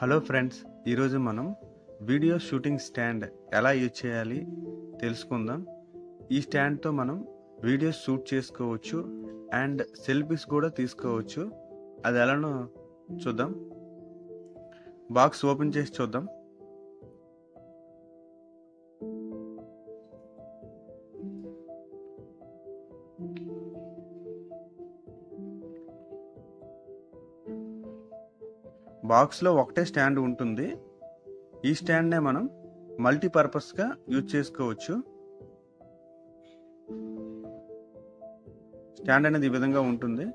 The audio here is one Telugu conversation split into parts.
హలో ఫ్రెండ్స్, ఈరోజు మనం వీడియో షూటింగ్ స్టాండ్ ఎలా యూజ్ చేయాలి తెలుసుకుందాం. ఈ స్టాండ్తో మనం వీడియోస్ షూట్ చేసుకోవచ్చు అండ్ సెల్ఫీస్ కూడా తీసుకోవచ్చు. అది ఎలానో చూద్దాం. బాక్స్ ఓపెన్ చేసి చూద్దాం. బాక్స్లో ఒకటే స్టాండ్ ఉంటుంది. ఈ స్టాండ్నే మనం మల్టీపర్పస్గా యూజ్ చేసుకోవచ్చు. స్టాండ్ అనేది ఈ విధంగా ఉంటుంది.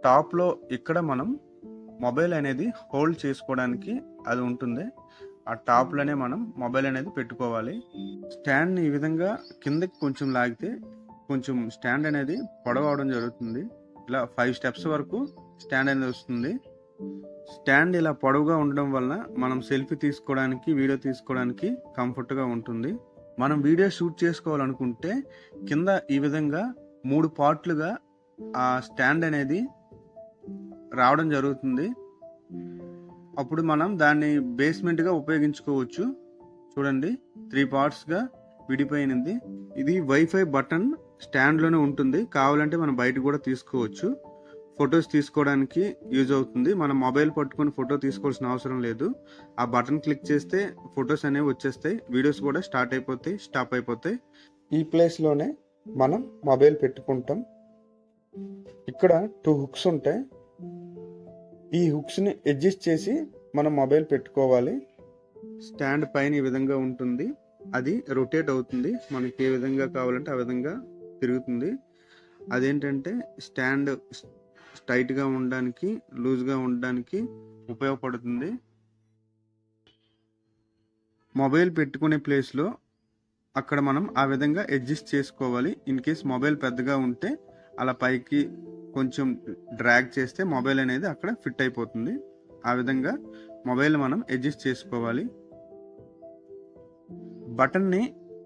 టాప్లో ఇక్కడ మనం మొబైల్ అనేది హోల్డ్ చేసుకోవడానికి అది ఉంటుంది. ఆ టాప్లోనే మనం మొబైల్ అనేది పెట్టుకోవాలి. స్టాండ్ని ఈ విధంగా కిందకి కొంచెం లాగితే కొంచెం స్టాండ్ అనేది పొడవు అవడం జరుగుతుంది. ఇలా 5 స్టెప్స్ వరకు స్టాండ్ అనేది వస్తుంది. స్టాండ్ ఇలా పొడవుగా ఉండడం వల్ల మనం సెల్ఫీ తీసుకోవడానికి, వీడియో తీసుకోవడానికి కంఫర్ట్గా ఉంటుంది. మనం వీడియో షూట్ చేసుకోవాలనుకుంటే కింద ఈ విధంగా 3 పార్ట్లుగా ఆ స్టాండ్ అనేది రావడం జరుగుతుంది. అప్పుడు మనం దాన్ని బేస్మెంట్గా ఉపయోగించుకోవచ్చు. చూడండి, 3 పార్ట్స్గా విడిపోయినది. ఇది వైఫై బటన్ స్టాండ్లోనే ఉంటుంది. కావాలంటే మనం బయట కూడా తీసుకోవచ్చు. ఫొటోస్ తీసుకోవడానికి యూజ్ అవుతుంది. మనం మొబైల్ పట్టుకొని ఫోటో తీసుకోవాల్సిన అవసరం లేదు. ఆ బటన్ క్లిక్ చేస్తే ఫొటోస్ అనేవి వచ్చేస్తాయి. వీడియోస్ కూడా స్టాప్ అయిపోతాయి. ఈ ప్లేస్లోనే మనం మొబైల్ పెట్టుకుంటాం. ఇక్కడ 2 హుక్స్ ఉంటాయి. ఈ హుక్స్ని అడ్జస్ట్ చేసి మనం మొబైల్ పెట్టుకోవాలి. స్టాండ్ పైన ఈ విధంగా ఉంటుంది. అది రొటేట్ అవుతుంది. మనకి ఏ విధంగా కావాలంటే ఆ విధంగా తిరుగుతుంది. అదేంటంటే స్టాండ్ స్ట్రైట్గా ఉండడానికి, లూజ్గా ఉండడానికి ఉపయోగపడుతుంది. మొబైల్ పెట్టుకునే ప్లేస్లో అక్కడ మనం ఆ విధంగా అడ్జస్ట్ చేసుకోవాలి. ఇన్ కేస్ మొబైల్ పెద్దగా ఉంటే అలా పైకి కొంచెం డ్రాగ్ చేస్తే మొబైల్ అనేది అక్కడ ఫిట్ అయిపోతుంది. ఆ విధంగా మొబైల్ మనం అడ్జస్ట్ చేసుకోవాలి. బటన్ని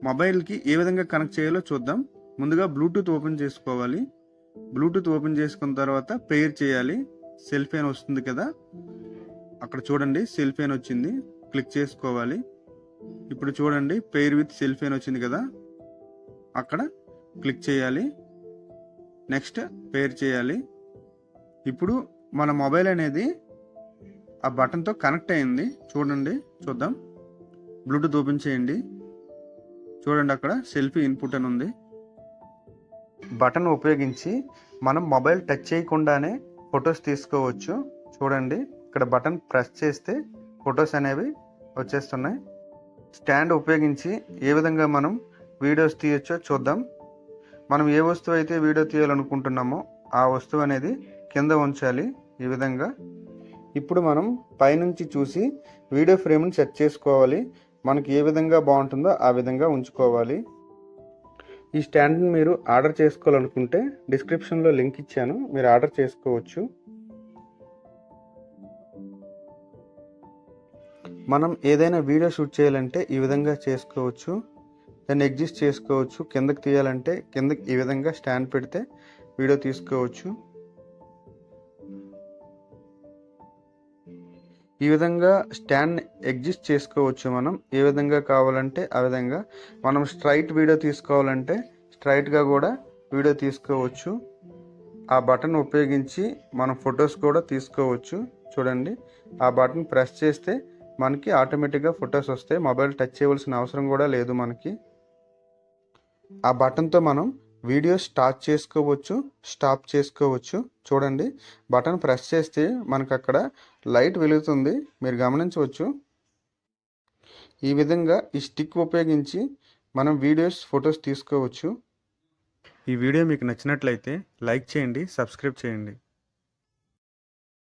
మొబైల్కి ఏ విధంగా కనెక్ట్ చేయాలో చూద్దాం. ముందుగా బ్లూటూత్ ఓపెన్ చేసుకోవాలి. బ్లూటూత్ ఓపెన్ చేసుకున్న తర్వాత పెయిర్ చేయాలి. సెల్ఫీ అని వస్తుంది కదా, అక్కడ చూడండి సెల్ఫీ అని వచ్చింది, క్లిక్ చేసుకోవాలి. ఇప్పుడు చూడండి పెయిర్ విత్ సెల్ఫీ అని వచ్చింది కదా, అక్కడ క్లిక్ చేయాలి. నెక్స్ట్ పెయిర్ చేయాలి. ఇప్పుడు మన మొబైల్ అనేది ఆ బటన్తో కనెక్ట్ అయింది. చూద్దాం. బ్లూటూత్ ఓపెన్ చేయండి. చూడండి, అక్కడ సెల్ఫీ ఇన్పుట్ అని ఉంది. బటన్ ఉపయోగించి మనం మొబైల్ టచ్ చేయకుండానే ఫొటోస్ తీసుకోవచ్చు. చూడండి, ఇక్కడ బటన్ ప్రెస్ చేస్తే ఫొటోస్ అనేవి వచ్చేస్తున్నాయి. స్టాండ్ ఉపయోగించి ఏ విధంగా మనం వీడియోస్ తీయొచ్చో చూద్దాం. మనం ఏ వస్తువు అయితే వీడియో తీయాలనుకుంటున్నామో ఆ వస్తువు అనేది కింద ఉంచాలి ఈ విధంగా. ఇప్పుడు మనం పైనుంచి చూసి వీడియో ఫ్రేమ్ని సెట్ చేసుకోవాలి. మనకి ఏ విధంగా బాగుంటుందో ఆ విధంగా ఉంచుకోవాలి. ఈ స్టాండ్ని మీరు ఆర్డర్ చేసుకోవాలనుకుంటే డిస్క్రిప్షన్లో లింక్ ఇచ్చాను, మీరు ఆర్డర్ చేసుకోవచ్చు. మనం ఏదైనా వీడియో షూట్ చేయాలంటే ఈ విధంగా చేసుకోవచ్చు. దాన్ని అడ్జస్ట్ చేసుకోవచ్చు. కిందకి తీయాలంటే కిందకి ఈ విధంగా స్టాండ్ పెడితే వీడియో తీసుకోవచ్చు. ఈ విధంగా స్టాండ్ అడ్జస్ట్ చేసుకోవచ్చు. మనం ఏ విధంగా కావాలంటే ఆ విధంగా. మనం స్ట్రైట్ వీడియో తీసుకోవాలంటే స్ట్రైట్గా కూడా వీడియో తీసుకోవచ్చు. ఆ బటన్ ఉపయోగించి మనం ఫొటోస్ కూడా తీసుకోవచ్చు. చూడండి, ఆ బటన్ ప్రెస్ చేస్తే మనకి ఆటోమేటిక్గా ఫొటోస్ వస్తాయి. మొబైల్ టచ్ చేయవలసిన అవసరం కూడా లేదు మనకి. ఆ బటన్తో మనం వీడియో స్టార్ట్ చేసుకోవచ్చు, స్టాప్ చేసుకోవచ్చు. చూడండి, బటన్ ప్రెస్ చేస్తే మనకు అక్కడ లైట్ వెలుగుతుంది, మీరు గమనించవచ్చు. ఈ విధంగా ఈ స్టిక్ ఉపయోగించి మనం వీడియోస్, ఫొటోస్ తీసుకోవచ్చు. ఈ వీడియో మీకు నచ్చినట్లయితే లైక్ చేయండి, సబ్స్క్రైబ్ చేయండి.